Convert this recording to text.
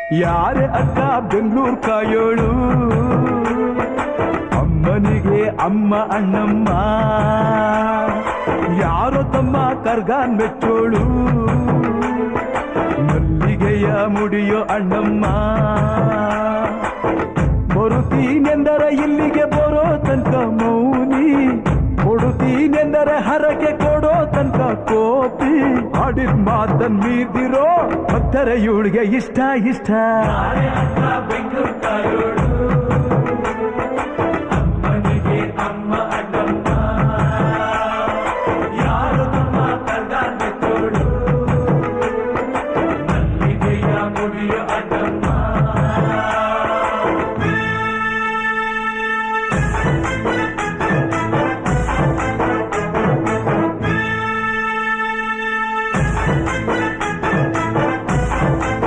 ಯಾರೇ ಅಕ್ಕ ಬೆಂಗಳೂರು ಕಾಯೋಳು, ಅಮ್ಮನಿಗೆ ಅಮ್ಮ ಅಣ್ಣಮ್ಮ, ಯಾರೋ ತಮ್ಮ ಕರ್ಗಾನ್ ಮೆಚ್ಚೋಳು, ಮಲ್ಲಿಗೆಯ ಮುಡಿಯೋ ಅಣ್ಣಮ್ಮ. ಬರುತ್ತೀನೆಂದರೆ ಇಲ್ಲಿಗೆ ಬರೋ ತನಕ ಮೌನಿ, ಕೊಡುತ್ತೀನೆಂದರೆ ಹರಕೆ ಕೊಡೋ ತನಕ ಕೋಪಿ. ಆಡಿದ ಮಾತನ್ ಮೀದಿರೋ ಭಕ್ತರ ಇವಳಿಗೆ ಇಷ್ಟ ಇಷ್ಟ. ಅಮ್ಮನಿಗೆ ಅಮ್ಮ ಅಣ್ಣಮ್ಮ, ಯಾರು ತಮ್ಮ ಕರ್ಗಾನ್ ಮೆಚ್ಚೋಳು, ಮಲ್ಲಿಗೆಯ ಮುಡಿಯೋ ಅಣ್ಣ.